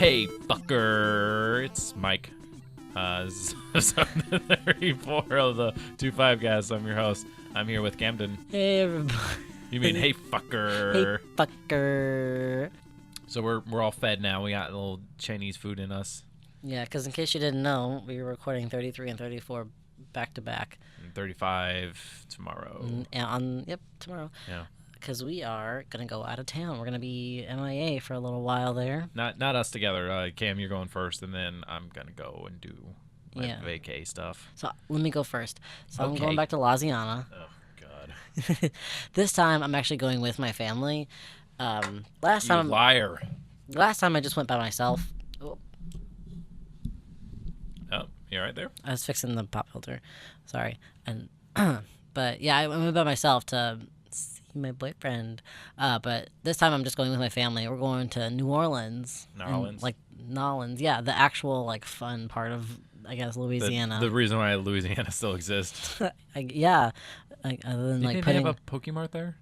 Hey, fucker. It's Mike. This is episode 34 of the 2-5 guys. I'm your host. I'm here with Kamden. Hey, everybody. You mean, hey, fucker. Hey, fucker. So we're all fed now. We got a little Chinese food in us. Yeah, because in case you didn't know, we were recording 33 and 34 back to back. And 35 tomorrow. Tomorrow. Yeah. Because we are going to go out of town. We're going to be MIA for a little while there. Not us together. Cam, you're going first, and then I'm going to go and do my vacay stuff. So let me go first. So Okay. I'm going back to Louisiana. Oh, God. This time, I'm actually going with my family. Last You liar. time I just went by myself. Oh, you all right there? I was fixing the pop filter. Sorry. And but yeah, I went by myself to see my boyfriend. But this time I'm just going with my family. We're going to New Orleans. Nolans. Nolans. Yeah, the actual fun part of, I guess, Louisiana. The reason why Louisiana still exists. Other than Do you think they putting. have a Pokemart there?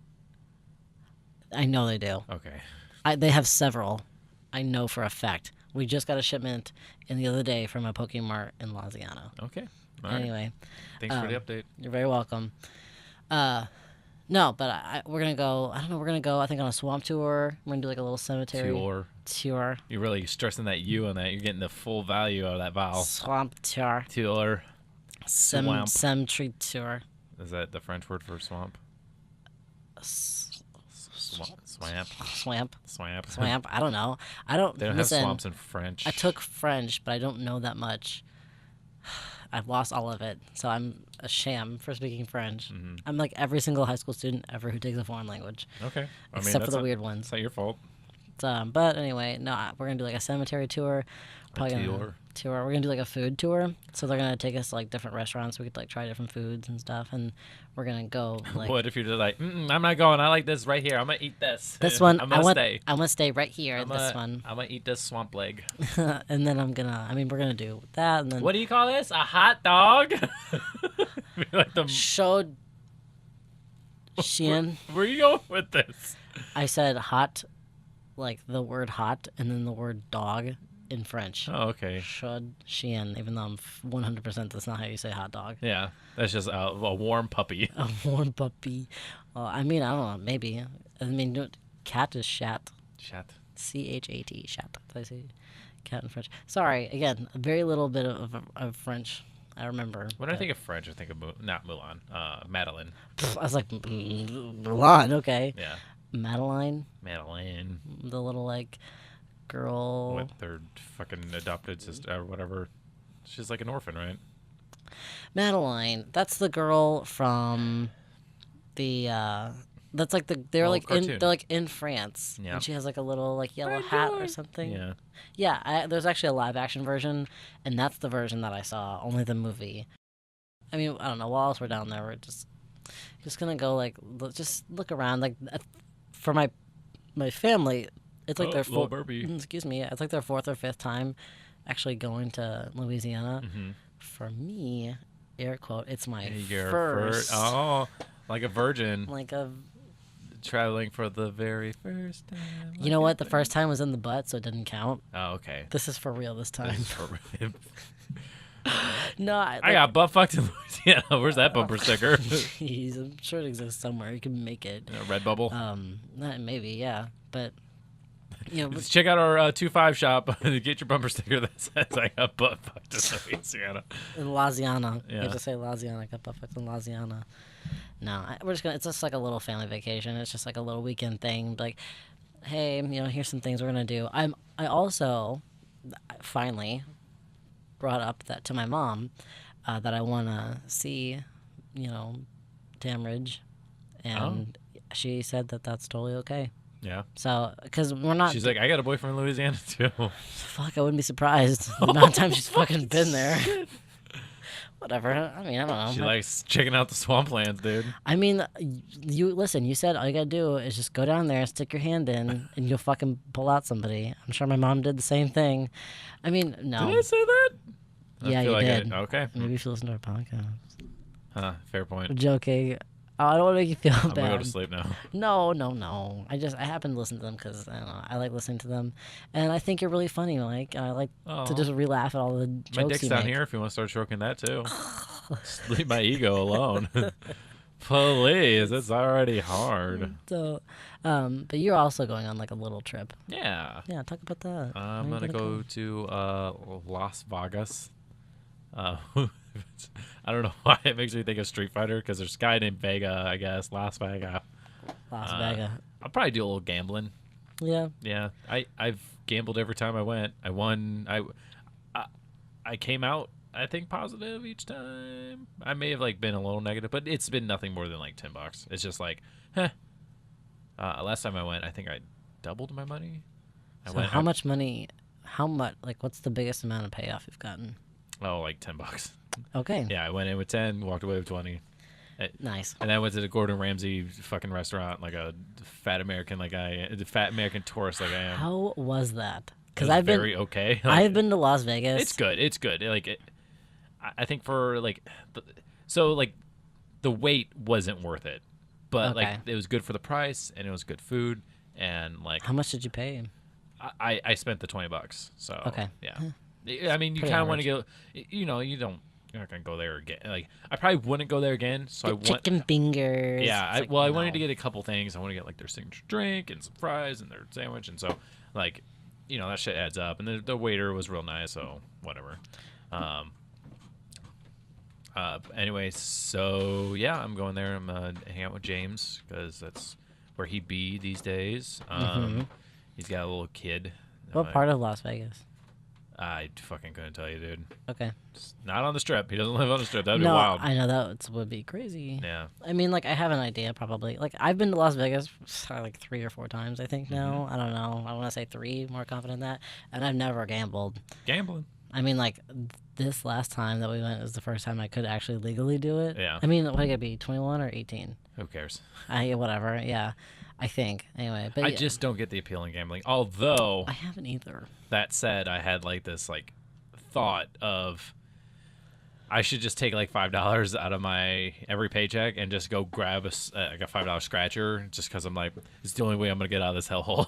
I know they do. Okay. They have several. I know for a fact. We just got a shipment in the other day from a Pokemart in Louisiana. Okay. All right. Anyway. Thanks for the update. You're very welcome. No, but we're going to go, I don't know, we're going to go, I think, on a swamp tour. We're going to do a little cemetery tour. You're really stressing that U on that. You're getting the full value of that vowel. Swamp tour. Tour. Swamp. Cemetery tour. Is that the French word for swamp? Swamp. I don't know. I don't. They don't have swamps in French. I took French, but I don't know that much. I've lost all of it, so I'm a sham for speaking French. Mm-hmm. I'm like every single high school student ever who takes a foreign language. Okay. Except for the weird ones. It's not your fault. But anyway, no, we're gonna do a cemetery tour. Probably tour. We're gonna do a food tour. So they're gonna take us to different restaurants. We could try different foods and stuff, and we're gonna go. What if you're just I'm not going. I like this right here. I'm gonna eat this. This one. I'm gonna stay. I'm gonna stay right here. This one. I'm gonna eat this swamp leg. And then we're gonna do that, and then. What do you call this? A hot dog? Showed. Shein. Where are you going with this? I said hot, like the word hot, and then the word dog in French. Oh, okay. Showed Shein, even though I'm 100% that's not how you say hot dog. Yeah, that's just a warm puppy. A warm puppy. I don't know. Maybe. Cat is chat. Chat. C-H-A-T. Chat. Did I say cat in French? Sorry. Again, a very little bit of French. I remember. When I think of French, I think of not Mulan. Madeline. I was like, Mulan. Okay. Yeah. Madeline. The little girl. With their fucking adopted sister or whatever. She's like an orphan, right? Madeline. That's the girl from the. That's they're in France. Yeah. And she has a little yellow hat or something. Yeah. Yeah. There's actually a live action version, and that's the version that I saw. Only the movie. I don't know. While else we're down there, we're just gonna go just look around. For my family, it's their excuse me. It's their fourth or fifth time actually going to Louisiana. Mm-hmm. For me, air quote, it's my Your first. Oh, like a virgin. Traveling for the very first time. You know what? The first time was in the butt, so it didn't count. Oh, okay. This is for real this time. This is for real. No, I got butt fucked in Louisiana. Where's that bumper sticker? Jeez, I'm sure it exists somewhere. You can make it. Redbubble. Maybe, yeah, but Just check out our 2-5 shop to get your bumper sticker that says I got butt fucked in Louisiana. In Louisiana, yeah. You have to say Louisiana. I got butt fucked in Louisiana. No, we're just gonna. It's just a little family vacation. It's just a little weekend thing. Hey, here's some things we're gonna do. I also finally brought up that to my mom that I want to see, Tamridge, and she said that that's totally okay. Yeah. So, because we're not. She's like, I got a boyfriend in Louisiana too. Fuck, I wouldn't be surprised. The amount of time she's fucking been there. Whatever. I don't know. She likes checking out the swamplands, dude. You listen. You said all you gotta do is just go down there, stick your hand in, and you'll fucking pull out somebody. I'm sure my mom did the same thing. No. Did I say that? Yeah, you did. Okay. Maybe if you listen to our podcast. Fair point. I'm joking. I don't want to make you feel I'm bad. gonna go to sleep now. No. I happen to listen to them because I don't know. I like listening to them, and I think you're really funny, Mike. I like to just re-laugh at all the jokes My dick's you down make. here if you want to start stroking that too. Just leave my ego alone. Please, it's already hard. So, but you're also going on like a little trip. Yeah. Yeah, talk about that. I'm Where are you gonna go to Las Vegas. I don't know why it makes me think of Street Fighter because there's a guy named Vega, I guess. Las Vegas. Las Vegas. I'll probably do a little gambling. Yeah. Yeah, I've gambled every time I went. I won. I came out, I think, positive each time. I may have like been a little negative, but it's been nothing more than like $10. It's just like, last time I went, I think I doubled my money. So how much money? How much? Like, what's the biggest amount of payoff you've gotten? Oh, like $10. Okay. Yeah, I went in with 10, walked away with 20. Nice. And then I went to the Gordon Ramsay fucking restaurant, like a fat American, fat American tourist, like I am. How was that? Because I've been very okay. Like, I've been to Las Vegas. It's good. It's good. I think for the wait wasn't worth it, but Okay. it was good for the price and it was good food and like. How much did you pay? I spent the $20. So Okay. Yeah. I mean, you Pretty kind of want to go. You know, you're not gonna go there again. Like, I probably wouldn't go there again. So I want chicken fingers. Yeah, It's I like, wanted no. to get a couple things. I want to get like their signature drink and some fries and their sandwich, and so like, you know, that shit adds up. And the waiter was real nice, so whatever. Anyway, so yeah, I'm going there. I'm hanging out with James because that's where he be these days. He's got a little kid. What part of Las Vegas? I fucking couldn't tell you, dude. Okay. It's not on the Strip. He doesn't live on the Strip. That'd be No, wild. I know that would be crazy. Yeah. I mean, like, I have an idea, probably. Like, I've been to Las Vegas like 3 or 4 times, I think, now. I don't know. I want to say 3, more confident in that. And I've never gambled. Gambling. I mean, like, this last time that we went was the first time I could actually legally do it. Yeah. I mean, what could it be, 21 or 18? Who cares? Whatever, yeah. I think. Anyway. But I just don't get the appeal in gambling. Although, I haven't either. that said, I had like this thought of I should just take like $5 out of my every paycheck and just go grab a $5 scratcher just because I'm like, it's the only way I'm gonna get out of this hellhole.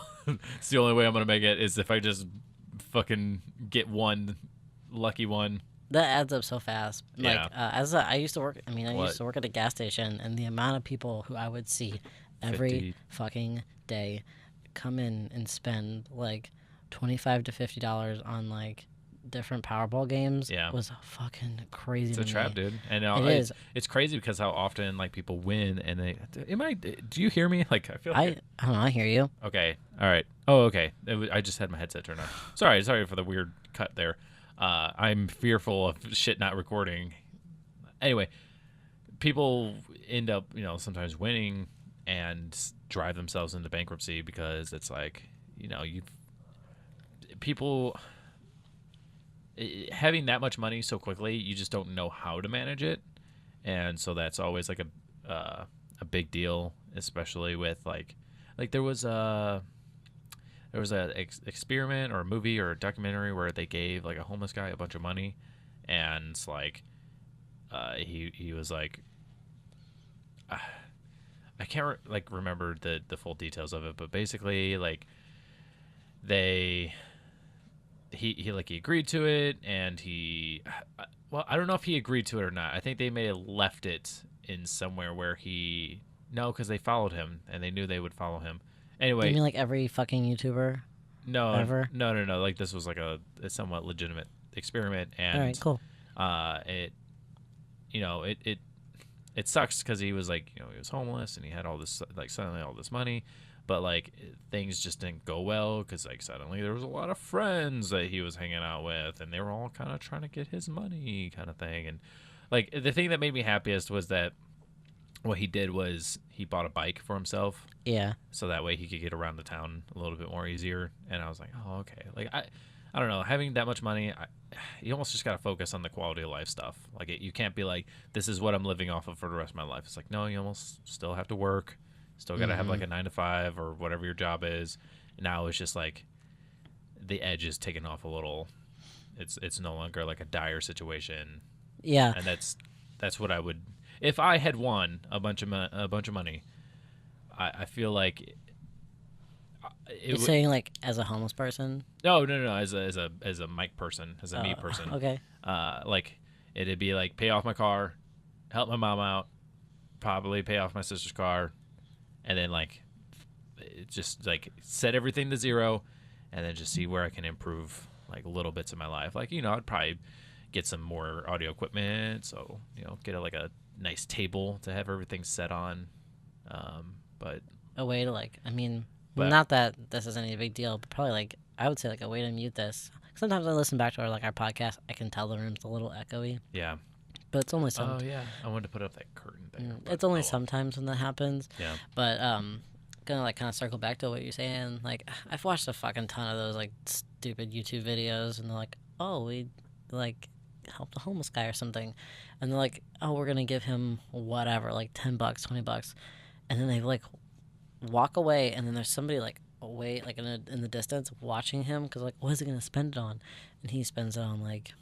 It's the only way I'm gonna make it is if I just fucking get one lucky one. That adds up so fast. Like, Yeah. I used to work. I mean, I What? used to work at a gas station, and the amount of people who I would see every 50. fucking day come in and spend like $25 to $50 on like different Powerball games Yeah. was fucking crazy. It's to a trap, me. dude. And It is. it's crazy because how often like people win and do you hear me? Like I feel like I don't know. I hear you. Okay. All right. Oh, okay. I just had my headset turned on. Sorry for the weird cut there. I'm fearful of shit not recording. Anyway, people end up, sometimes winning and drive themselves into bankruptcy because it's like, people having that much money so quickly, you just don't know how to manage it, and so that's always like a big deal, especially with like there was a experiment or a movie or a documentary where they gave like a homeless guy a bunch of money, and like he was like I can't remember the full details of it, but basically like he agreed to it, and I don't know if he agreed to it or not. I think they may have left it in somewhere where because they followed him and they knew they would follow him. Anyway, You mean like every fucking YouTuber? no, ever? no. Like this was like a somewhat legitimate experiment, and All right, cool. It sucks because he was he was homeless and he had all this suddenly all this money, but things just didn't go well because suddenly there was a lot of friends that he was hanging out with and they were all kind of trying to get his money kind of thing. And the thing that made me happiest was that what he did was he bought a bike for himself, Yeah. so that way he could get around the town a little bit more easier. And I was like, oh, okay. I don't know, having that much money, you almost just got to focus on the quality of life stuff. You can't be like, this is what I'm living off of for the rest of my life. It's like, no, you almost still have to work. Still got to have a 9 to 5 or whatever your job is. Now it's just the edge is taken off a little. It's no longer a dire situation. Yeah. And that's what I would. if I had won a bunch of money, I feel like You're saying like as a homeless person? no, as a Mike person, as a me person. Okay. Like it'd be like pay off my car, help my mom out, probably pay off my sister's car, and then like just like set everything to zero, and then just see where I can improve like little bits of my life. Like, I'd probably get some more audio equipment, so get a nice table to have everything set on. But A way to like, I mean, But- not that this is any big deal, but probably like I would say like a way to mute this. Sometimes I listen back to our podcast, I can tell the room's a little echoey, yeah. but it's only some. Oh yeah, I wanted to put up that curtain there. but It's only well. sometimes when that happens. Yeah. But gonna like kind of circle back to what you're saying. Like I've watched a fucking ton of those like stupid YouTube videos, and they're like, oh, we like helped a homeless guy or something, and they're like, oh, we're gonna give him whatever, like $10, $20, and then they like walk away, and then there's somebody like away, like in the distance, watching him, because like, what is he gonna spend it on? And he spends it on like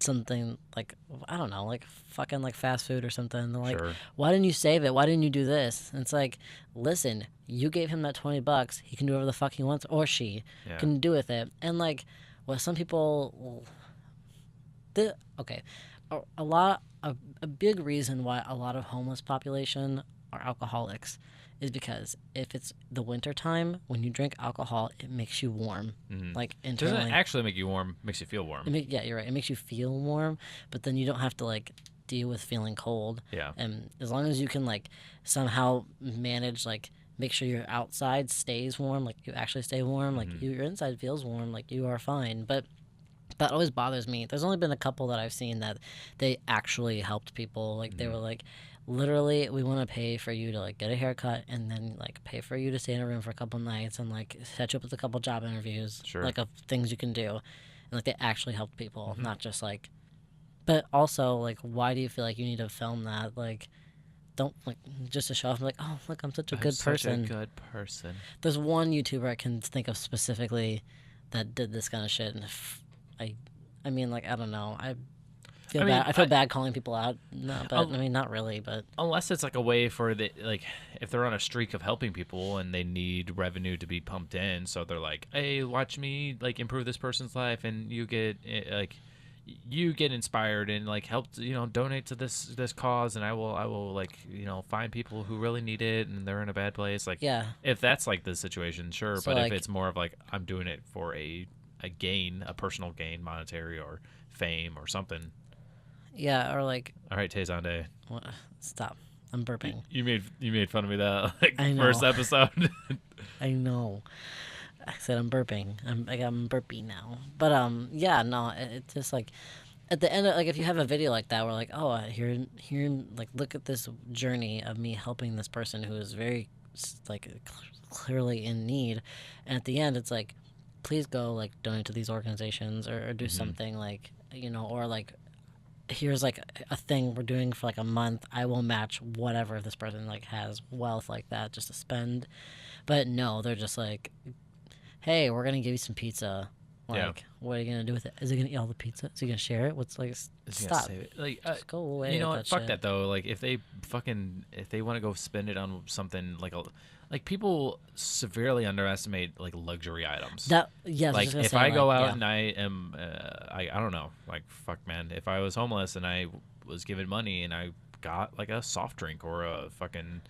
something like, I don't know, like fucking like fast food or something. And they're like, Sure. why didn't you save it? Why didn't you do this? And it's like, listen, you gave him that $20. He can do whatever the fuck he wants, or she Yeah. can do with it. And like, what some people, a big reason why a lot of homeless population are alcoholics is because if it's the winter time, when you drink alcohol, it makes you warm, like internally. Doesn't actually make you warm. Makes you feel warm. Yeah, you're right. It makes you feel warm, but then you don't have to like deal with feeling cold. Yeah. And as long as you can like somehow manage, like make sure your outside stays warm, like you actually stay warm, like your inside feels warm, like you are fine. But that always bothers me. There's only been a couple that I've seen that they actually helped people. Like they were like, literally, we want to pay for you to like get a haircut, and then like pay for you to stay in a room for a couple nights, and like set you up with a couple job interviews, Sure. like of things you can do, and like they actually helped people, not just like. But also, like, why do you feel like you need to film that? Like, don't like just to show off. Like, oh, look, I'm such a good person. Such a good person. There's one YouTuber I can think of specifically that did this kind of shit, and I mean, like, I don't know. I feel bad. I feel bad calling people out. No, but I mean, not really. But Unless it's like a way for if they're on a streak of helping people and they need revenue to be pumped in, so they're like, hey, watch me like improve this person's life, and you get inspired and like help donate to this cause, and I will like find people who really need it and they're in a bad place. Like, yeah, if that's like the situation, sure. So, but like, if it's more of like I'm doing it for a gain, a personal gain, monetary or fame or something. yeah, or like, All right, Tezande. stop. I'm burping. You made fun of me that like I know. first episode. I know. I said I'm burping. I'm burpy now. But yeah, no, it's just like at the end of, like, if you have a video like that, we're like, oh, here, like, look at this journey of me helping this person who is very like clearly in need, and at the end, it's like, please go like donate to these organizations or do something like or like, here's like a thing we're doing for like a month. I will match whatever this person like has wealth like that just to spend. But no, they're just like, hey, we're gonna give you some pizza. Like, Yeah. what are you gonna do with it? Is he gonna eat all the pizza? Is he gonna share it? What's like? Is he gonna Stop. save it? Like, Just go away. you know with what? Fuck shit. that though. Like, if they want to go spend it on something like people severely underestimate like luxury items. That yeah. Like, if I go out and I am, I don't know, like, fuck, man. If I was homeless and I was given money and I got like a soft drink or a fucking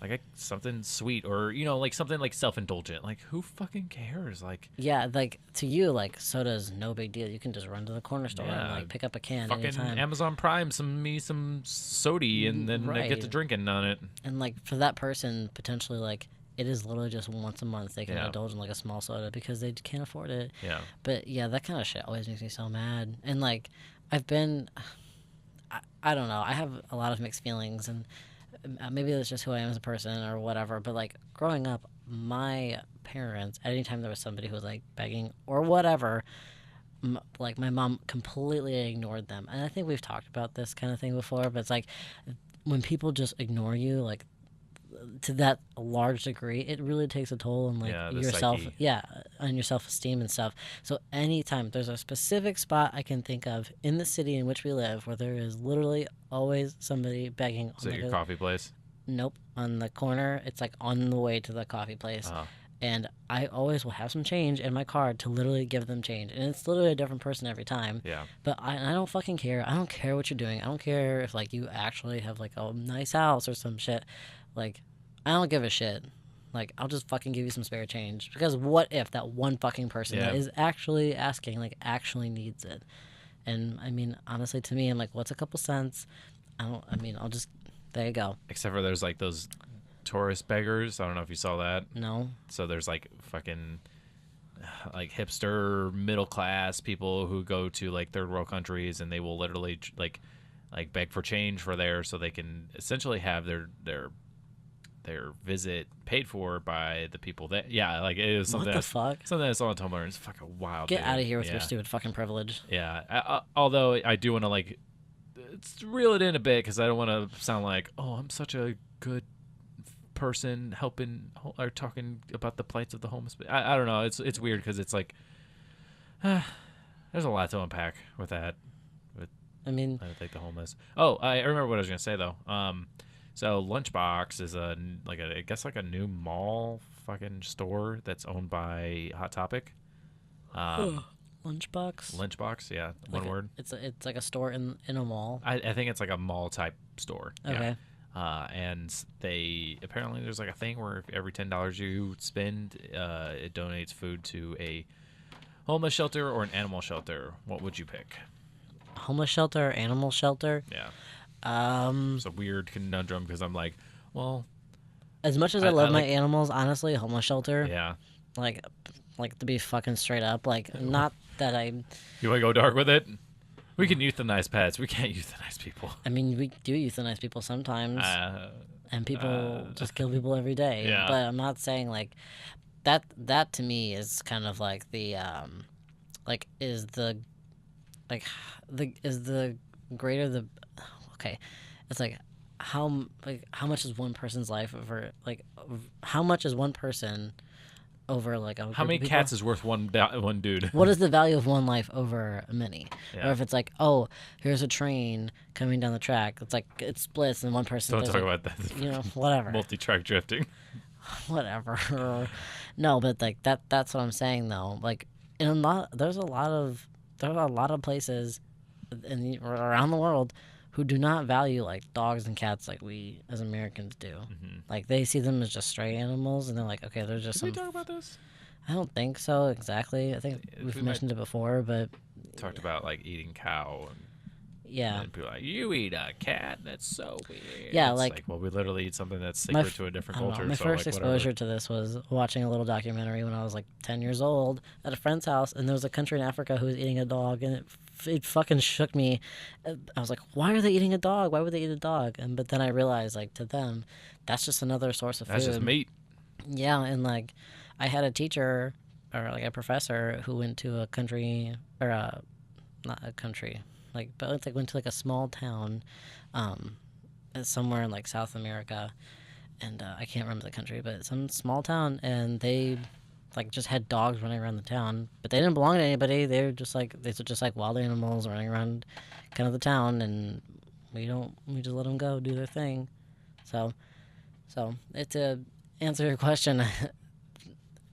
like something sweet or like something like self-indulgent, like, who fucking cares? Like, yeah, like to you, like soda's no big deal. You can just run to the corner store and Yeah. like pick up a can fucking anytime. Amazon Prime some sody and then I get Right. to drinking on it. And like for that person, potentially like it is literally just once a month they can Yeah. indulge in like a small soda because they can't afford it. Yeah. But yeah, that kind of shit always makes me so mad. And like I've been, I don't know. I have a lot of mixed feelings, and maybe that's just who I am as a person or whatever. But like growing up, my parents, at any time there was somebody who was like begging or whatever, like my mom completely ignored them. And I think we've talked about this kind of thing before. But it's like when people just ignore you, like to that large degree, it really takes a toll on like Yeah, the yourself, psyche. on your self-esteem and stuff. So anytime there's a specific spot I can think of in the city in which we live where there is literally always somebody begging Is it your coffee place? nope, on the corner. It's like on the way to the coffee place. Uh, And I always will have some change in my card to literally give them change. And it's literally a different person every time. yeah. But I don't fucking care. I don't care what you're doing. I don't care if like you actually have like a nice house or some shit. Like, I don't give a shit. Like, I'll just fucking give you some spare change. Because what if that one fucking person that is actually asking, like, actually needs it? And I mean, honestly, to me, I'm like, what's a couple cents? I'll just, there you go. Except for there's like those tourist beggars. I don't know if you saw that. No. So there's like fucking like hipster middle class people who go to like third world countries, and they will literally like beg for change for there, so they can essentially have their visit paid for by the people that like it is something What the fuck? something that's on Tumblr. It's fucking wild. Get dude. out of here with Yeah. your stupid fucking privilege. Yeah. Although I do want to like reel it in a bit, because I don't want to sound like, oh, I'm such a good person helping or talking about the plights of the homeless. I don't know. It's weird because it's like there's a lot to unpack with that. I mean, I think the homeless. Oh, I remember what I was gonna say though. So Lunchbox is I guess like a new mall fucking store that's owned by Hot Topic. Lunchbox? Lunchbox, yeah, one word. It's like a store in a mall. I think it's like a mall type store. Okay. Yeah. And they apparently there's like a thing where if every $10 you spend, it donates food to a homeless shelter or an animal shelter. What would you pick? Homeless shelter or animal shelter? Yeah. Um, It's a weird conundrum because I'm like, well, as much as I love my animals, honestly, homeless shelter. yeah. Like to be fucking straight up, like not that I. You want to go dark with it? We can euthanize pets. We can't euthanize people. I mean, we do euthanize people sometimes, and people just kill people every day. Yeah. But I'm not saying like that. That to me is kind of like the is the greater the okay. It's like how much is one person's life over how much is one person over like a How many people? cats is worth one dude? What is the value of one life over many? Yeah. Or if it's like, oh, here's a train coming down the track. It's like it splits and one person. Don't does talk it, about that. You know, whatever. Multi-track drifting. Whatever. No, but like that's what I'm saying though. Like there's a lot of places around the world who do not value like dogs and cats like we as Americans do. Mm-hmm. Like they see them as just stray animals, and they're like, okay, they're just. Did we talk about this? I don't think so exactly. I think we've mentioned it before, but talked about like eating cow. Yeah. And people are like, you eat a cat? That's so weird. Yeah, it's like well, we literally eat something that's sacred to a different culture. My so first like, exposure whatever. to this was watching a little documentary when I was like 10 years old at a friend's house, and there was a country in Africa who was eating a dog, and it fucking shook me. I was like, why are they eating a dog? Why would they eat a dog? But then I realized, like, to them, that's just another source of That's food. just meat. Yeah, and like, I had a teacher or like a professor who went to a country or not a country, like, but it's like went to like a small town, somewhere in like South America, and I can't remember the country, but some small town, and they like just had dogs running around the town, but they didn't belong to anybody. They were just like wild animals running around, kind of the town, and we just let them go do their thing. So to answer your question,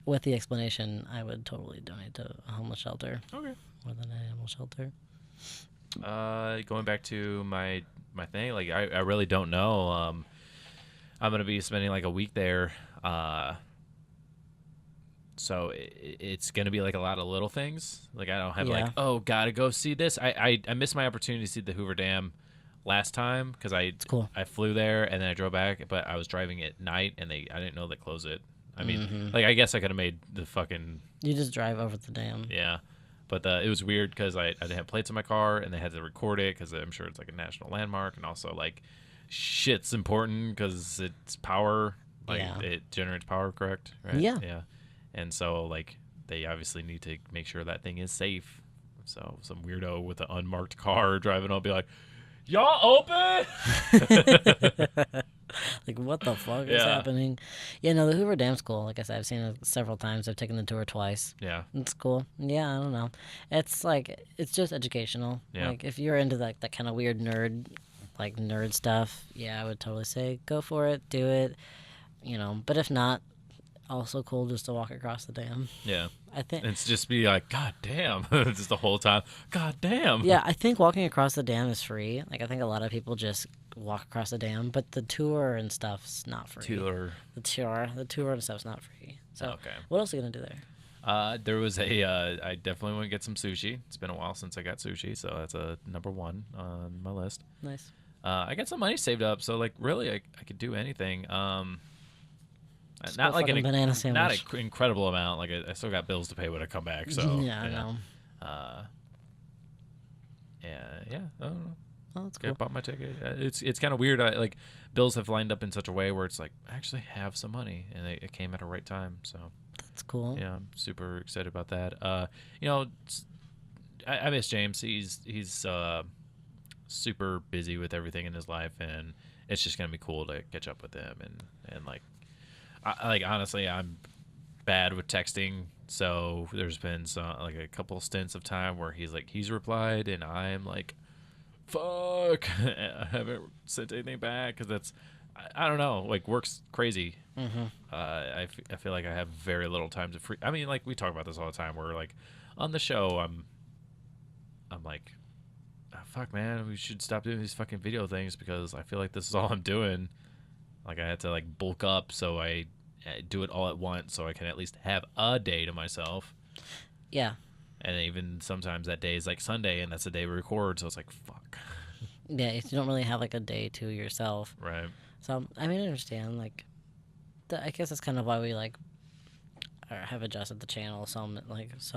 with the explanation, I would totally donate to a homeless shelter. Okay. More than an animal shelter. Going back to my thing, like I really don't know. I'm gonna be spending like a week there. So it's gonna be like a lot of little things. Like I don't have like, oh, gotta go see this. I missed my opportunity to see the Hoover Dam last time because I flew there and then I drove back, but I was driving at night and I didn't know they closed it. I mean, like I guess I could have made the fucking. You just drive over the dam. Yeah, but it was weird because I didn't have plates in my car and they had to record it because I'm sure it's like a national landmark, and also like shit's important because it's power. Like it generates power, correct? Right? Yeah. Yeah. And so, like, they obviously need to make sure that thing is safe. So, some weirdo with an unmarked car driving will be like, y'all open? Like, what the fuck is Yeah. happening? Yeah, no, the Hoover Dam's cool. Like I said, I've seen it several times. I've taken the tour twice. Yeah. It's cool. Yeah, I don't know. It's like, it's just educational. Yeah. Like, if you're into like that kind of weird nerd stuff, yeah, I would totally say go for it, do it. You know, but if not, also cool just to walk across the dam. Yeah. I think. It's just be like, God damn, just the whole time. God damn. Yeah, I think walking across the dam is free. Like, I think a lot of people just walk across the dam, but the tour and stuff's not free. The tour and stuff's not free. So, Okay. what else are you gonna do there? There was I definitely want to get some sushi. It's been a while since I got sushi, so that's a number one on my list. Nice. I got some money saved up, so like really, I could do anything. Just Not go like fucking banana not sandwich. an incredible amount. Like I still got bills to pay when I come back. So Yeah, I know. Yeah. I don't know. Oh, that's I cool. bought my ticket. It's kind of weird. Like bills have lined up in such a way where it's like I actually have some money, and it came at the right time. So That's cool. yeah, I'm super excited about that. You know, I miss James. He's super busy with everything in his life, and it's just gonna be cool to catch up with him and like, like honestly, I'm bad with texting. So there's been some like a couple stints of time where he's replied, and I'm like, fuck, I haven't sent anything back because that's I don't know, like work's crazy. Mm-hmm. I feel like I have very little time to free. I mean, like we talk about this all the time. Where like on the show, I'm like, oh, fuck, man, we should stop doing these fucking video things because I feel like this is all I'm doing. Like I had to like bulk up so I do it all at once so I can at least have a day to myself. Yeah. And even sometimes that day is like Sunday, and that's the day we record. So it's like, fuck. Yeah, you don't really have like a day to yourself. Right. So I mean, I understand. Like, I guess that's kind of why we like have adjusted the channel so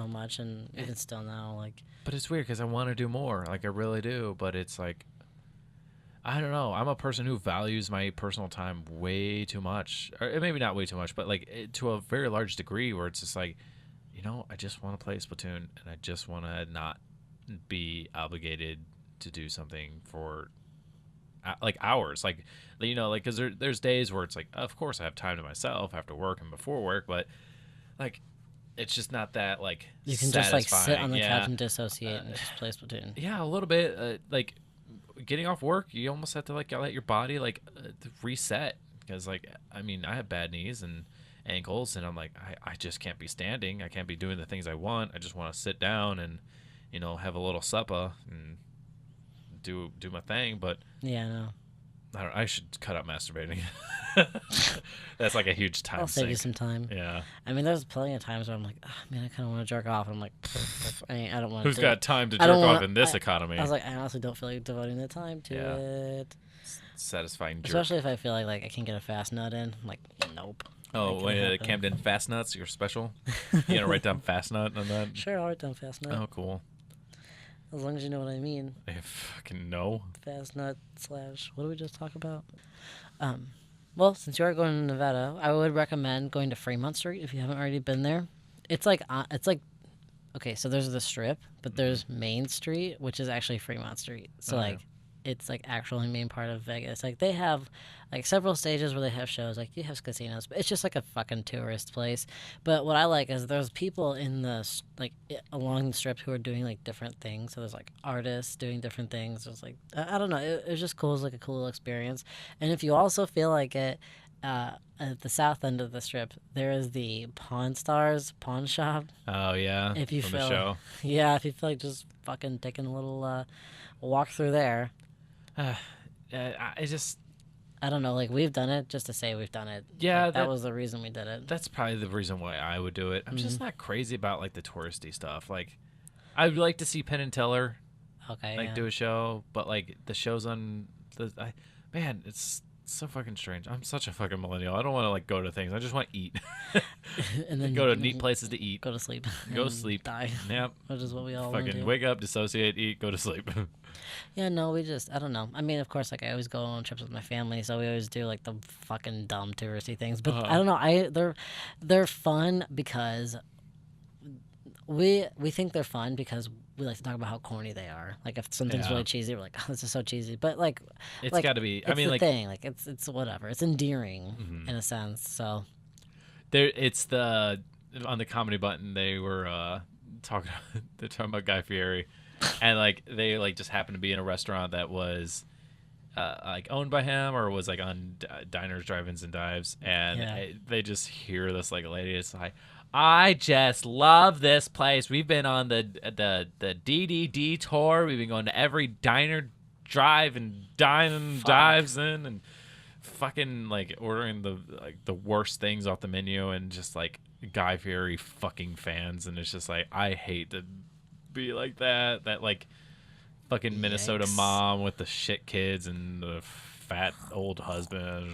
much, and even still now, like. But it's weird because I want to do more. Like I really do. But it's like, I don't know. I'm a person who values my personal time way too much, or maybe not way too much, but like to a very large degree, where it's just like, you know, I just want to play Splatoon, and I just want to not be obligated to do something for like hours, like, you know, like because there's days where it's like, of course I have time to myself after work and before work, but like it's just not that like You can satisfying. just like sit on the couch and dissociate and just play Splatoon. Yeah, a little bit. Like getting off work, you almost have to like let your body like reset, because like I mean I have bad knees and ankles, and I'm like I just can't be standing. I can't be doing the things I want. I just want to sit down and, you know, have a little supper and do my thing. But Yeah, no. I should cut out masturbating. That's like a huge time I'll save you sink. some time. Yeah. I mean, there's plenty of times where I'm like, oh, man, I kind of want to jerk off. And I'm like, I don't want to. Who's got time to I jerk don't off wanna- in this economy? I was like, I honestly don't feel like devoting the time to Yeah. it. Satisfying jerk. Especially if I feel like I can get a fast nut in. I'm like, nope. Oh, Not gonna wait, happen. Kamden Fast Nuts, your special? You gonna write down Fast Nut on that? Sure, I'll write down fast nut. Oh, cool. As long as you know what I mean. I fucking know. Fast nut / what did we just talk about? Well, since you are going to Nevada, I would recommend going to Fremont Street if you haven't already been there. It's like okay, so there's the Strip, but there's Main Street, which is actually Fremont Street. So Oh, like it's like actually main part of Vegas. Like they have like several stages where they have shows. Like you have casinos, but it's just like a fucking tourist place. But what I like is there's people in the along the Strip who are doing like different things. So there's like artists doing different things. There's like I don't know. It was just cool. It's like a cool experience. And if you also feel like it, at the south end of the Strip, there is the Pawn Stars pawn shop. Oh, yeah. If you from feel, the show. yeah, if you feel like just fucking taking a little walk through there. I just... I don't know, like we've done it just to say we've done it. Yeah, Like, that was the reason we did it. That's probably the reason why I would do it. I'm just Mm-hmm. not crazy about like the touristy stuff. Like, I'd like to see Penn and Teller Okay, like yeah. do a show, but like the shows on man, it's so fucking strange. I'm such a fucking millennial. I don't want to like go to things. I just want to eat. and then Go to neat places to eat. Go to sleep. Go and sleep. Die. Yep. Which is what we all want to Fucking do. wake up, dissociate, eat, go to sleep. Yeah, no, we just, I don't know. I mean, of course, like I always go on trips with my family, so we always do like the fucking dumb touristy things. But I don't know. They're fun because we think they're fun because we like to talk about how corny they are. Like if something's Yeah. really cheesy, we're like, oh, this is so cheesy. But like, It's like, got to be. it's I mean, the like thing. Like it's whatever. It's endearing mhm. in a sense. So There, it's the on the comedy button they were talking. They're talking about Guy Fieri, and like they like just happened to be in a restaurant that was like owned by him or was like on diners, drive-ins, and dives, and Yeah. they just hear this like lady. It's like, I just love this place. We've been on the DDD tour. We've been going to every diner, drive, and dine and Fuck. dives in, and fucking like ordering the worst things off the menu, and just like Guy Fieri fucking fans, and it's just like I hate to be like that like fucking Minnesota Yikes. mom with the shit kids and the fat old husband.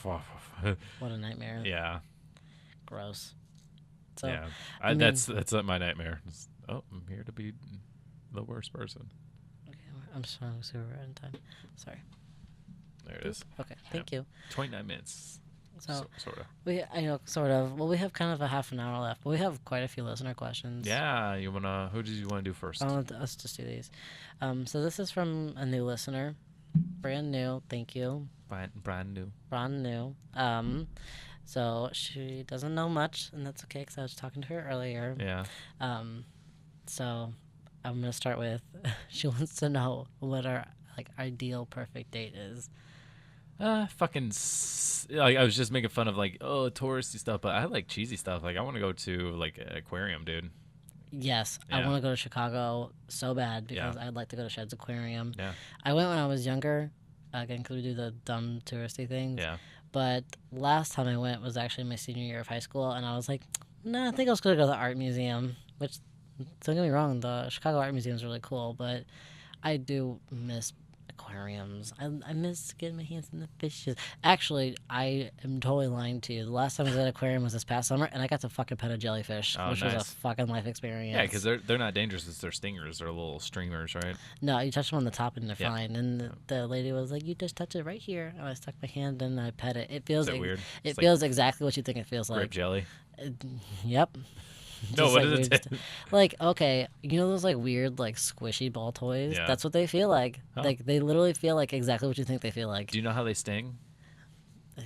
what a nightmare. Yeah, Gross. So yeah. mean- That's my nightmare. Oh, I'm here to be the worst person. okay, I'm sorry, we're in time. Sorry. There it is. Okay, thank you. 29 minutes. So Sort of. I know sort of. Well, we have kind of a half an hour left, but we have quite a few listener questions. Yeah, who did you want to do first? Let's just do these. So this is from a new listener, brand new. Thank you, Brand new. brand new. So she doesn't know much, and that's okay because I was talking to her earlier. Yeah. So I'm gonna start with. She wants to know what our like ideal perfect date is. Like I was just making fun of like touristy stuff, but I like cheesy stuff. Like I want to go to like an aquarium, dude. Yes, I Yeah. want to go to Chicago so bad because Yeah. I'd like to go to Shed's Aquarium. Yeah. I went when I was younger, again, because we do the dumb touristy things. Yeah. But last time I went was actually my senior year of high school, and I was like, nah, I think I was going to go to the art museum, which, don't get me wrong, the Chicago Art Museum is really cool, but I do miss aquariums. I miss getting my hands in the fishes. Actually, I am totally lying to you. The last time I was at an aquarium was this past summer, and I got to fucking pet a jellyfish, Oh, which was a nice. fucking life experience. Yeah, because they're not dangerous. It's their stingers. They're little streamers, right? No, you touch them on the top and they're Yeah. fine. And the lady was like, "You just touch it right here." And I stuck my hand in and I pet it. It feels Is that weird? It It's feels exactly what you think it feels like grape like. jelly. Yep. No, Just what like does it weird taste? st- Like, okay, you know those like weird like squishy ball toys? Yeah. That's what they feel like. Oh. Like they literally feel like exactly what you think they feel like. Do you know how they sting?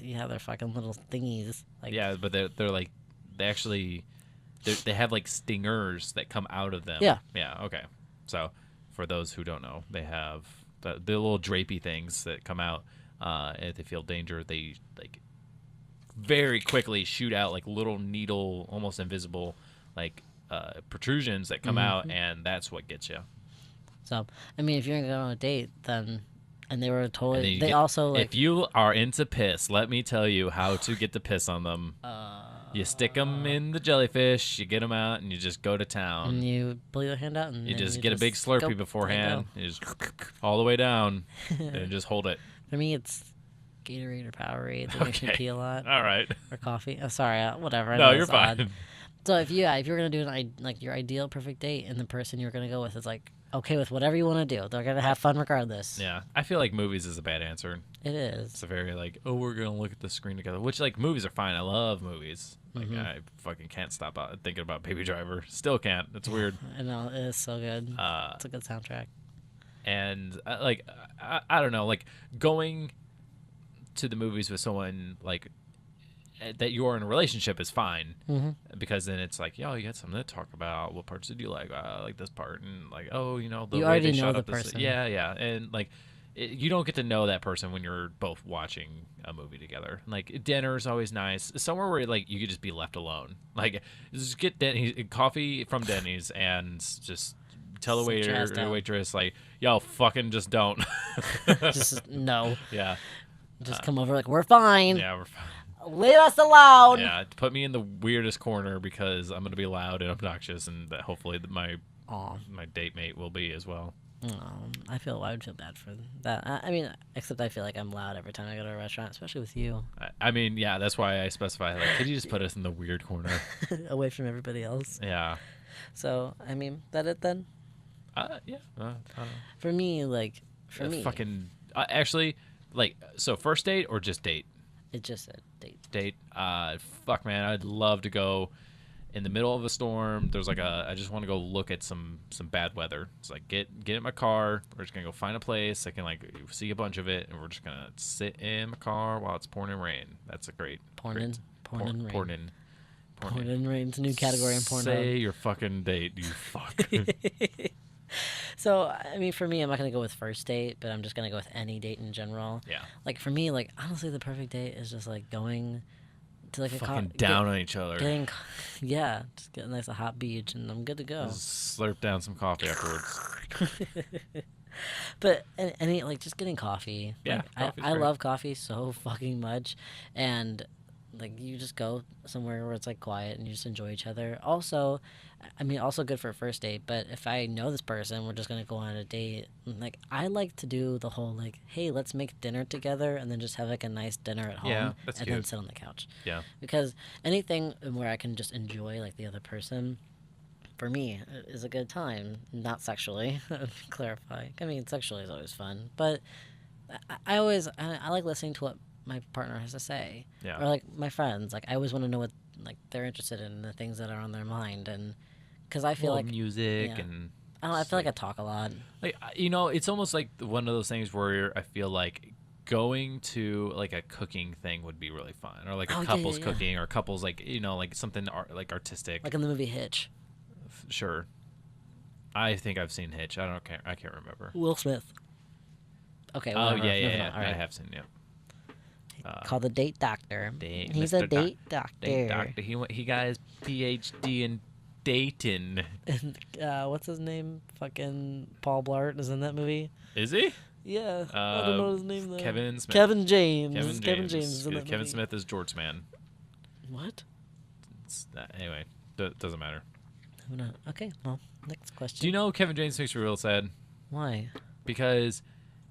Yeah, they're fucking little thingies. Like Yeah, but they're like they have like stingers that come out of them. Yeah. Yeah. Okay. So for those who don't know, they have the little drapey things that come out. If they feel danger, they like very quickly shoot out like little needle, almost invisible, like protrusions that come out, and that's what gets you. So, I mean, if you're gonna go on a date, then and they were And then totally. you They get- also like. if you are into piss, let me tell you how to get the piss on them. You stick them in the jellyfish, you get them out, and you just go to town. And you pull your hand out, and You then just get a big go. Slurpee beforehand. You just all the way down, and just hold it. For me, it's Gatorade or Powerade that makes me Okay. pee a lot, All right. or coffee. Oh, sorry, whatever. I No, know you're it's odd. fine. So if you're gonna do like your ideal perfect date, and the person you're gonna go with is like okay with whatever you want to do, they're gonna have fun regardless. Yeah, I feel like movies is a bad answer. It is. It's a very like, oh, we're gonna look at the screen together. Which like movies are fine. I love movies. Like I fucking can't stop thinking about Baby Driver. Still can't. It's weird. I know it is so good. It's a good soundtrack. And I don't know, like going to the movies with someone like that you're in a relationship is fine, because then it's like, yo, you got something to talk about. What parts did you like? I like this part, and like, oh, you know, the You way already they know shot the up this- person. yeah, and like you don't get to know that person when you're both watching a movie together. Like dinner is always nice, somewhere where like you could just be left alone. Like just get coffee from Denny's and just tell the Sit your waiter ass or down. waitress like, yo, fucking just don't. Just no. Yeah. Just come over like we're fine. Yeah, we're fine. Leave us alone. Yeah, put me in the weirdest corner because I'm gonna be loud and obnoxious, and that hopefully my Aw. date mate will be as well. I would feel bad for that. I mean, except I feel like I'm loud every time I go to a restaurant, especially with you, I mean, yeah, that's why I specify. Like, could you just put us in the weird corner? away from everybody else. Yeah. So, I mean, that it then? Yeah. I don't know. For me, like, for me, Fucking. Actually, like, so first date or just date? it's just a date. Date. Fuck, man, I'd love to go in the middle of a storm. There's like I just want to go look at some bad weather. It's like get in my car. We're just gonna go find a place. I can like see a bunch of it, and we're just gonna sit in my car while it's pouring in rain. That's a great Pouring in rain. Pouring in. Pouring in rain. It's a new category in Pornhub. Say your fucking date, you fuck. So, I mean, for me, I'm not going to go with first date, but I'm just going to go with any date in general. Yeah. Like, for me, like, honestly, the perfect date is just, like, going to, like, fucking down on each other. Yeah, just get a nice hot beach, and I'm good to go. Just slurp down some coffee afterwards. But any, like, just getting coffee. Yeah, like, I love coffee so fucking much, and like you just go somewhere where it's like quiet and you just enjoy each other. Also, I mean, also good for a first date, but if I know this person, we're just gonna go on a date. Like, I like to do the whole like, hey, let's make dinner together and then just have like a nice dinner at home, Yeah, that's and cute. then sit on the couch. Yeah. Because anything where I can just enjoy like the other person, for me, is a good time. Not sexually, clarify. I mean, sexually is always fun, but I like listening to what my partner has to say. Yeah. Or like my friends, like I always want to know what like they're interested in, the things that are on their mind, and because I feel like music yeah. and I feel like I talk a lot. like, you know, it's almost like one of those things where I feel like going to like a cooking thing would be really fun, or like a couples cooking, or couples like, you know, like something like artistic, like in the movie Hitch. Sure. I think I've seen Hitch. I can't remember. Will Smith. Okay. Oh Whatever. yeah. All right. I have seen. Yeah. Called the date doctor. He's Mr. a date doctor. Date doctor. He got his PhD in dating. And what's his name? Fucking Paul Blart is in that movie. Is he? Yeah. I don't know his name though. Kevin Smith. Kevin James. Kevin James is in that Kevin movie. Smith is George Man. What? Anyway, doesn't matter. Who knows? Okay. Well, next question. Do you know Kevin James makes me real sad? Why? Because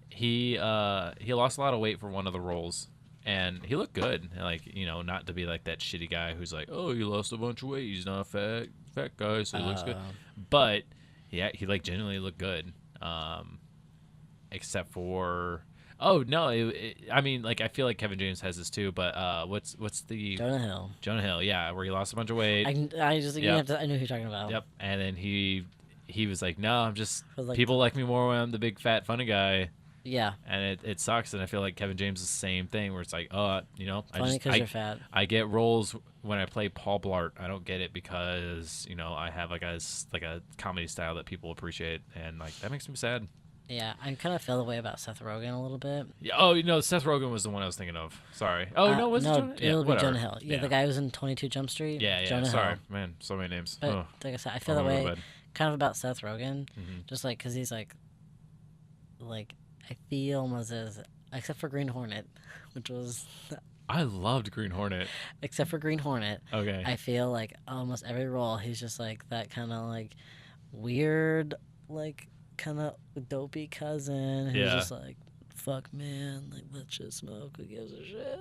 he lost a lot of weight for one of the roles. And he looked good, like, you know, not to be like that shitty guy who's like, oh, he lost a bunch of weight, he's not a fat guy, so he looks good. But yeah, he like genuinely looked good, except for I mean, like, I feel like Kevin James has this too. But what's the Jonah Hill? Jonah Hill, yeah, where he lost a bunch of weight. I just I know who you're talking about. Yep, and then he was like, no, I'm just like, people like me more when I'm the big fat funny guy. Yeah. And it sucks, and I feel like Kevin James is the same thing, where it's like, oh, you know, funny because you're fat. I get roles when I play Paul Blart. I don't get it because, you know, I have like a comedy style that people appreciate, and like that makes me sad. Yeah, I kind of feel the way about Seth Rogen a little bit. Yeah, oh, you know, Seth Rogen was the one I was thinking of. Sorry. Oh no, was it Jonah? It'll be Jonah Hill. Yeah, the guy who was in 22 Jump Street. Yeah. Jonah Sorry, Hill. man, so many names. But like I said, I feel that way kind of about Seth Rogen, just like because he's like I feel almost as, except for Green Hornet, which was. I loved Green Hornet. Except for Green Hornet. Okay. I feel like almost every role he's just like that kind of like weird, like kind of dopey cousin who's just like, fuck man, like let's just smoke. Who gives a shit?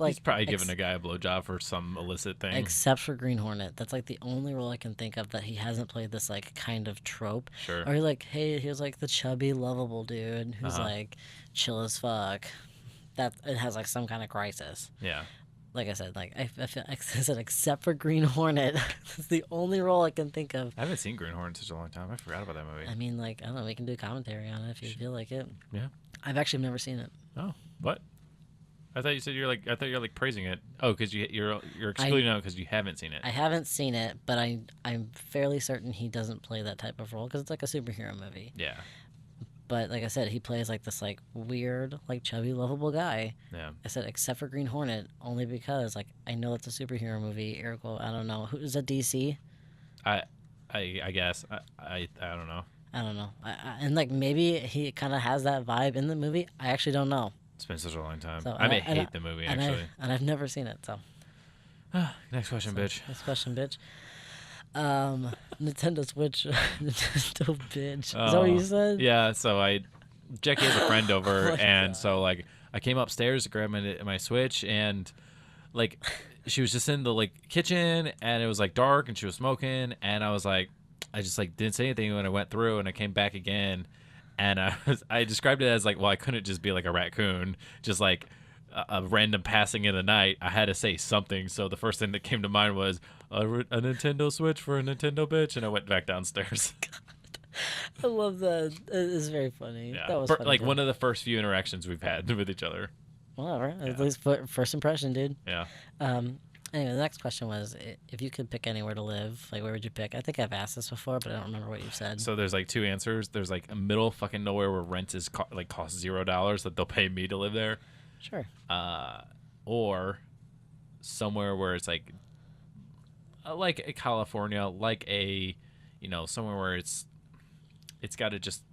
Like, he's probably giving a guy a blowjob for some illicit thing. Except for Green Hornet. That's like the only role I can think of that he hasn't played this like kind of trope. Sure. Or like, hey, he was like the chubby, lovable dude who's like chill as fuck. That it has like some kind of crisis. Yeah. Like I said, like I feel like I said, except for Green Hornet, that's the only role I can think of. I haven't seen Green Hornet in such a long time. I forgot about that movie. I mean, like I don't know, we can do commentary on it if you feel like it. Yeah. I've actually never seen it. Oh, what? I thought you said you're like praising it. Oh, because you're excluding it because you haven't seen it. I haven't seen it, but I'm fairly certain he doesn't play that type of role because it's like a superhero movie. Yeah. But like I said, he plays like this like weird, like chubby, lovable guy. Yeah. I said except for Green Hornet, only because like I know it's a superhero movie. Ergo, I don't know who's a DC. I guess I don't know. I don't know. And like maybe he kind of has that vibe in the movie. I actually don't know. It's been such a long time. So, I may hate the movie actually. And I've never seen it. So. Next question, bitch. Next question, bitch. Nintendo Switch. Nintendo bitch. Is that what you said? Yeah. So Jackie has a friend over, and God. so like I came upstairs to grab my Switch, and like she was just in the like kitchen, and it was like dark, and she was smoking, and I was like, I just like didn't say anything when I went through, and I came back again, and I described it as like, well, I couldn't just be like a raccoon, just like a random passing in the night, I had to say something. So the first thing that came to mind was a Nintendo Switch for a Nintendo bitch, and I went back downstairs. I love that. It is very funny. Yeah, That was funny, like dude. one of the first few interactions we've had with each other. Whatever. At Yeah. least first impression, dude. Yeah. Anyway, the next question was, if you could pick anywhere to live, like where would you pick? I think I've asked this before, but I don't remember what you've said. So there's like two answers. There's like a middle fucking nowhere where rent is costs $0 that they'll pay me to live there. Sure. Or somewhere where it's like a California, like a, somewhere where it's got to just.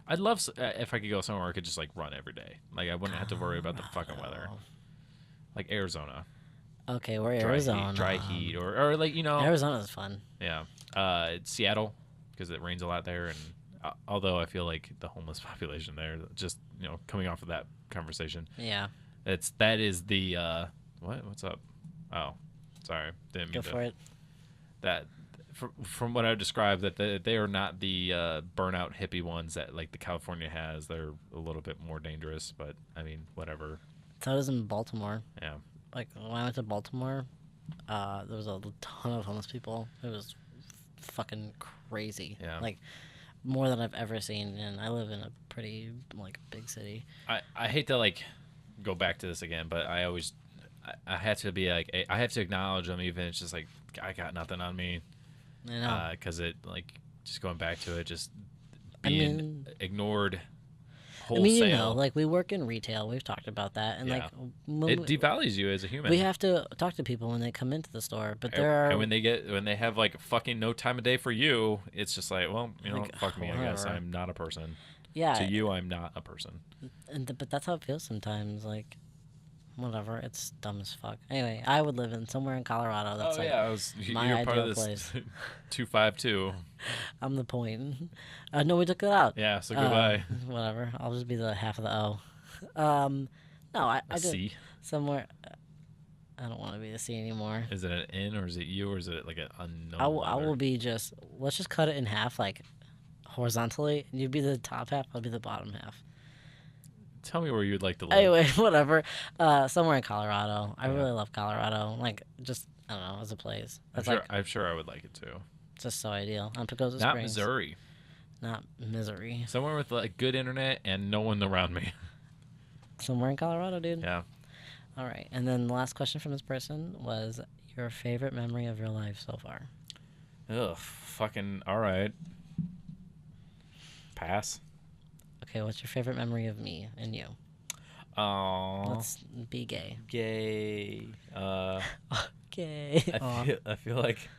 I'd love if I could go somewhere where I could just like run every day. Like I wouldn't have to worry about the fucking weather. Like Arizona. Okay, we're Dry Arizona. Dry heat, or like Arizona's fun. Yeah. Seattle, because it rains a lot there, and although I feel like the homeless population there, just coming off of that conversation. Yeah. That is the what's up? Oh, sorry, didn't mean Go for it. That from what I described, that they are not the burnout hippie ones that like the California has. They're a little bit more dangerous, but I mean whatever. So it was in Baltimore. Yeah. Like when I went to Baltimore, there was a ton of homeless people. It was fucking crazy. Yeah. Like more than I've ever seen, and I live in a pretty like big city. I hate to like go back to this again, but I always I have to be like I have to acknowledge them, even it's just like I got nothing on me. I know. Because it like just going back to it, just being ignored. Wholesale. Like we work in retail. We've talked about that, and like it devalues you as a human. We have to talk to people when they come into the store, but there are and when they have like fucking no time of day for you, it's just like, well, like, fuck me, whatever. I guess I'm not a person. Yeah. To you, I'm not a person. But that's how it feels sometimes. Like, whatever. It's dumb as fuck. Anyway, I would live in somewhere in Colorado. That's my you're part ideal of this place. 252. I'm the point. No, we took that out. Yeah, so goodbye. Whatever. I'll just be the half of the O. No, I did C. somewhere. I don't want to be the C anymore. Is it an N or is it U or is it like an unknown? I will be just. Let's just cut it in half, like horizontally. And you'd be the top half. I'll be the bottom half. Tell me where you'd like to live. Anyway, whatever. Somewhere in Colorado. I really love Colorado. Like, just I don't know, as a place. I'm sure I would like it too. Just so ideal. On Pagosa Not Springs. Missouri. Not Missouri. Somewhere with like good internet and no one around me. Somewhere in Colorado, dude. Yeah. All right. And then the last question from this person was your favorite memory of your life so far. Ugh, fucking all right. Pass. Okay, what's your favorite memory of me and you? Oh. Let's be gay. Gay. Gay. I feel like,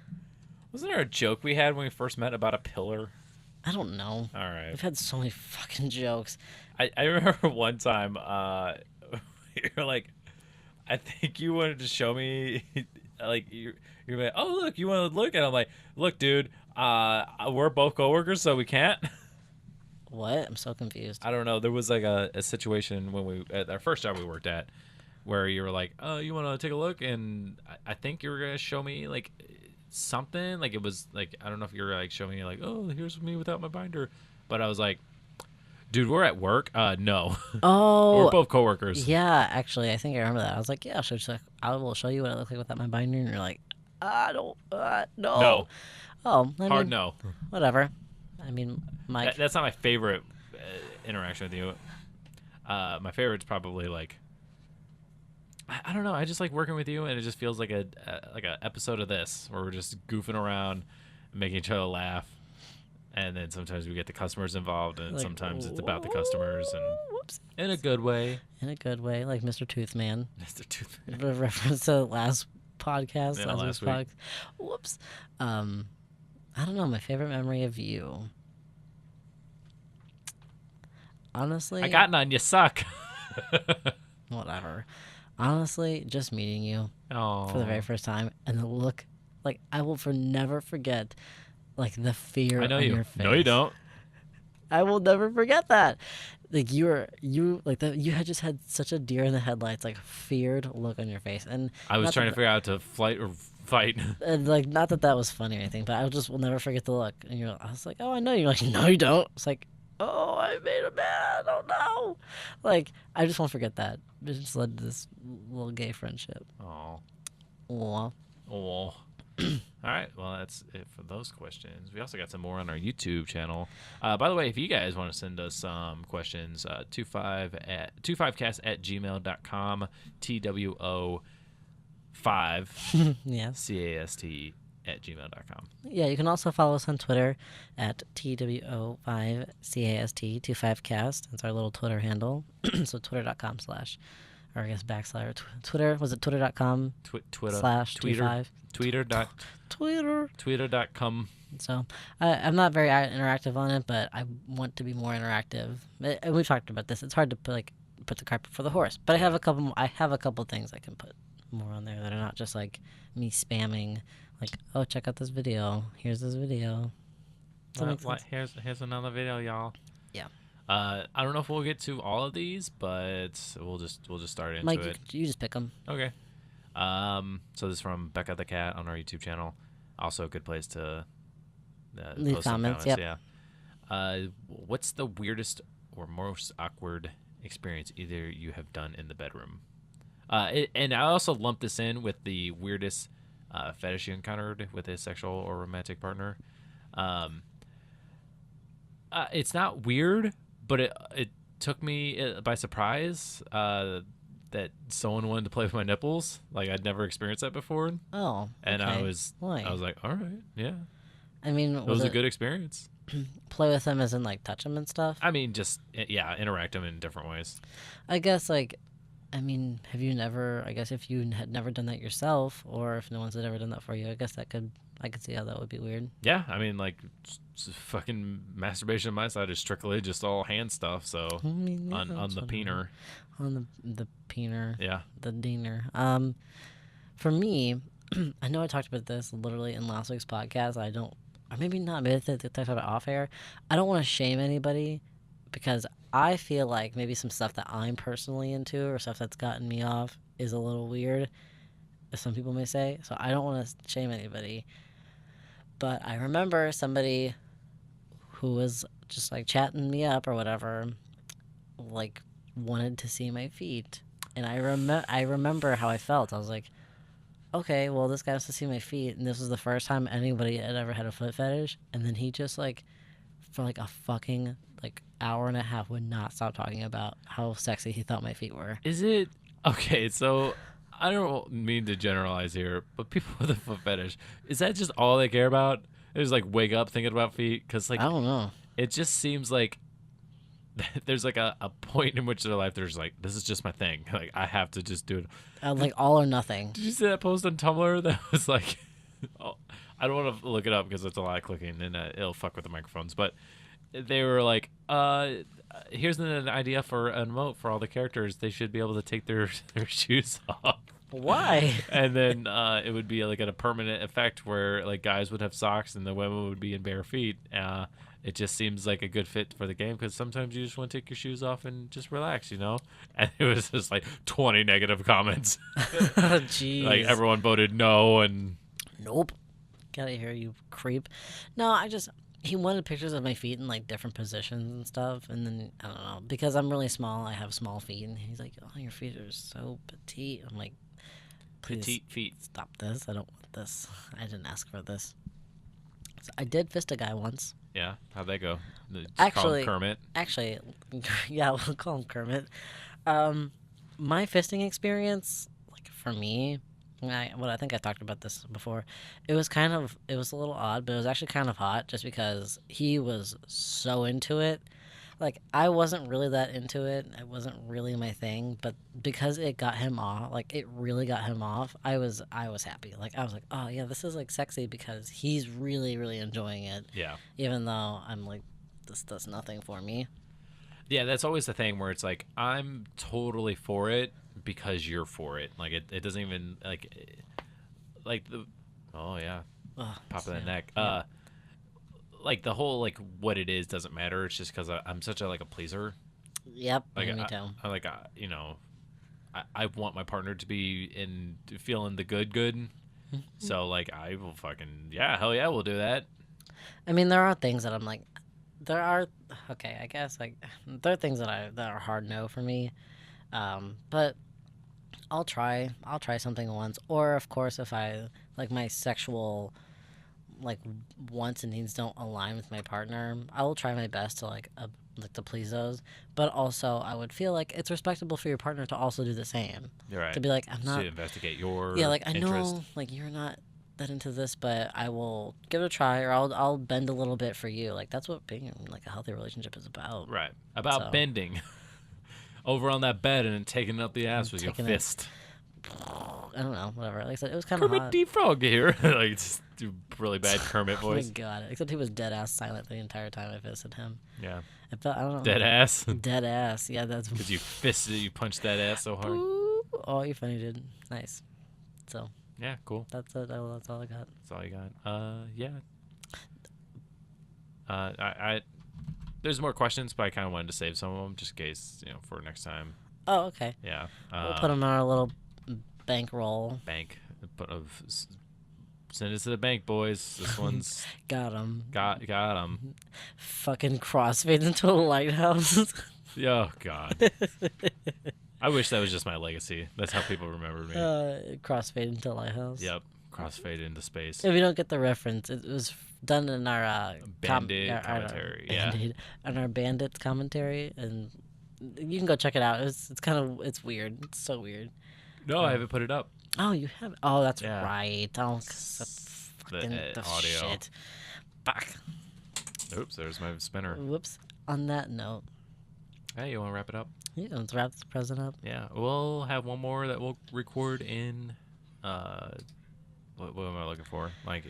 wasn't there a joke we had when we first met about a pillar? I don't know. All right. We've had so many fucking jokes. I remember one time you're like, I think you wanted to show me, like you're like, oh look, you want to look, and I'm like, look, dude, we're both coworkers, so we can't. What? I'm so confused. I don't know. There was like a situation when we at our first job we worked at, where you were like, oh, you want to take a look, and I think you were gonna show me like something, like it was like, I don't know if you were like showing me like, oh, here's me without my binder, but I was like, dude, we're at work. No. Oh. We're both coworkers. Yeah, actually, I think I remember that. I was like, yeah, I will show you what I look like without my binder. And you're like, I don't, no. No. Oh, Hard no. Whatever. I mean, Mike. That's not my favorite interaction with you. My favorite's probably like, I don't know. I just like working with you, and it just feels like a episode of this where we're just goofing around, making each other laugh, and then sometimes we get the customers involved, and sometimes it's about the customers, and whoops. In a good way. In a good way, like Mr. Toothman. Mr. Toothman. The reference to the last podcast. Yeah, last week. Whoops. I don't know. My favorite memory of you. Honestly, I got none. You suck. Whatever. Honestly, just meeting you for the very first time, and the look, like I will never forget, like the fear on your face. No, you don't. I will never forget that. Like you had just had such a deer in the headlights, like feared look on your face, and I was trying to figure out to flight or fight. And like, not that was funny or anything, but I just will never forget the look. And I was like, oh, I know you. Like, no, you don't. It's like, oh, I made him mad. Oh no! Like I just won't forget that. It just led to this little gay friendship. Oh. Aw. Oh. All right. Well, that's it for those questions. We also got some more on our YouTube channel. By the way, if you guys want to send us some questions, 2five cast@gmail.com, TWO5 Yes. CAST@gmail.com. Yeah, you can also follow us on Twitter at TWO5CAST 25cast. That's our little Twitter handle. So twitter.com/ or I guess backslash Twitter. Was it twitter.com Twitter slash Twitter 25? Twitter. Twitter.com. So I'm not very interactive on it, but I want to be more interactive. And we've talked about this. It's hard to put the cart before the horse. But I have a couple things I can put more on there that are not just like me spamming. Like, oh, check out this video. Here's this video. Here's another video, y'all. Yeah. I don't know if we'll get to all of these, but we'll just start into Mike, it. you just pick them. Okay. So this is from Becca the Cat on our YouTube channel. Also a good place to Leave post some comments. comments. Yep. Yeah. What's the weirdest or most awkward experience either you have done in the bedroom? And I also lump this in with the weirdest fetish you encountered with a sexual or romantic partner. It's not weird, but it took me by surprise that someone wanted to play with my nipples. Like I'd never experienced that before. Oh. And okay. I was like, all right, yeah. I mean, It was a good experience. Play with them as in like touch them and stuff? I mean, just interact them in different ways. I guess have you never? I guess if you had never done that yourself, or if no one's had ever done that for you, I guess I could see how that would be weird. Yeah, I mean, like, fucking masturbation on my side is strictly just all hand stuff. So I mean, yeah, on the peener, on the peener, yeah, the diener. For me, I know I talked about this literally in last week's podcast. Or maybe not. Maybe I talked about it off air. I don't want to shame anybody because I feel like maybe some stuff that I'm personally into or stuff that's gotten me off is a little weird, as some people may say. So I don't want to shame anybody. But I remember somebody who was just like chatting me up or whatever, like wanted to see my feet. And I remember how I felt. I was like, okay, well, this guy wants to see my feet, and this was the first time anybody had ever had a foot fetish. And then he just like, for like a fucking like hour and a half, would not stop talking about how sexy he thought my feet were. Is it okay? So I don't mean to generalize here, but people with a foot fetish, is that just all they care about? They just like wake up thinking about feet? Because like I don't know. It just seems like there's like a point in which their life there's like, this is just my thing. Like I have to just do it. Like all or nothing. Did you see that post on Tumblr that was like, oh, I don't want to look it up because it's a lot of clicking and it'll fuck with the microphones. But they were like, here's an idea for an emote for all the characters. They should be able to take their shoes off. Why? And then it would be like a permanent effect where like guys would have socks and the women would be in bare feet. It just seems like a good fit for the game because sometimes you just want to take your shoes off and just relax, you know? And it was just like 20 negative comments. Jeez. Like everyone voted no and... Nope. Get out of here, you creep. No, he wanted pictures of my feet in like different positions and stuff. And then, I don't know, because I'm really small, I have small feet. And he's like, oh, your feet are so petite. I'm like, please petite feet. Stop this. I don't want this. I didn't ask for this. So I did fist a guy once. Yeah, how'd that go? Just Actually, call him Kermit. Actually, yeah, we'll call him Kermit. My fisting experience, like for me, I think I talked about this before. It was a little odd, but it was actually kind of hot, just because he was so into it. Like I wasn't really that into it. It wasn't really my thing, but because it got him off, like it really got him off. I was happy. Like I was like, oh yeah, this is like sexy because he's really really enjoying it. Yeah. Even though I'm like, this does nothing for me. Yeah, that's always the thing where it's like I'm totally for it because you're for it. Like it doesn't even like the oh yeah, pop of the neck. Yeah. Like the whole like what it is doesn't matter. It's just because I'm such a pleaser. Yep, like me too. I want my partner to be feeling the good. So like I will fucking hell yeah, we'll do that. I mean, there are things that I'm like, there are okay. I guess like there are things that are hard no for me, but I'll try. I'll try something once, or of course, if I like my sexual like wants and needs don't align with my partner, I will try my best to like to please those. But also, I would feel like it's respectable for your partner to also do the same. You're right. To be like, I'm not. To investigate your Yeah, like I interest. know, like you're not that into this, but I will give it a try, or I'll bend a little bit for you. Like that's what being in like a healthy relationship is about. Right. About So- bending over on that bed and then taking up the ass with your taking it- fist. I don't know, whatever. Like I said, it was kind of Kermit hot. the Frog here. Like, just do really bad Kermit Oh my voice. god! Except he was dead ass silent the entire time I visited him. Yeah. I felt I don't know. Dead ass. Dead ass. Yeah, that's. Because you punched that ass so hard. Ooh. Oh, you funny dude. Nice. So Yeah, cool. that's it. That's all I got. That's all you got. Yeah. I there's more questions, but I kind of wanted to save some of them just in case, for next time. Oh, okay. Yeah. We'll put them on our little bankroll. Bank. Send it to the bank, boys. This one's Got him. got him. Fucking crossfade into a lighthouse. Oh God. I wish that was just my legacy. That's how people remember me. Crossfade into a lighthouse. Yep. Crossfade into space. If you don't get the reference, it was done in our Bandit commentary. on our Bandits commentary, and you can go check it out. It's it's weird. It's so weird. No, I haven't put it up. Oh, you have. Oh, that's Yeah. right. Oh, The audio. shit. Fuck. Oops, there's my spinner. Whoops. On that note, Hey, you want to wrap it up? yeah, let's wrap this present up. Yeah, we'll have one more that we'll record in. What am I looking for? Like,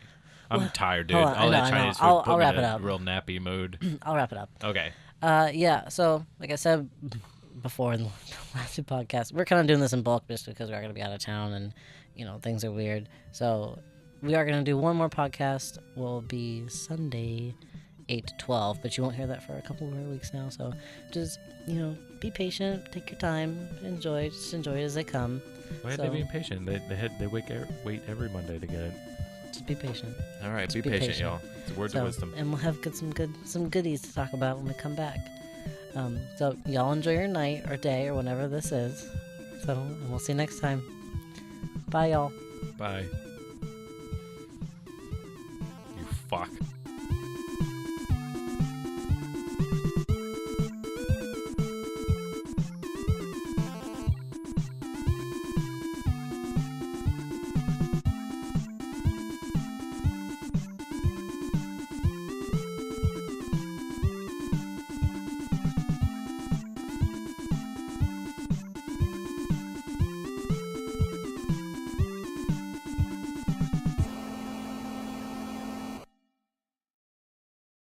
I'm tired, dude. hold on, All I that know. Chinese food I'll put me wrap in it a up. real nappy mood. I'll wrap it up. Okay. Yeah. So, like I said before in the last two podcasts, we're kind of doing this in bulk just because we are going to be out of town and things are weird. So we are going to do one more podcast. Will be Sunday, 8 to 12, but you won't hear that for a couple more weeks now. So just be patient, take your time, just enjoy it as they come. Why are they being patient? They wait every Monday to get it. Just be patient. All right, Just be be patient, patient. y'all. It's a word So, of wisdom. and we'll have some goodies to talk about when we come back. So y'all enjoy your night or day or whenever this is. So and we'll see you next time. Bye, y'all. Bye.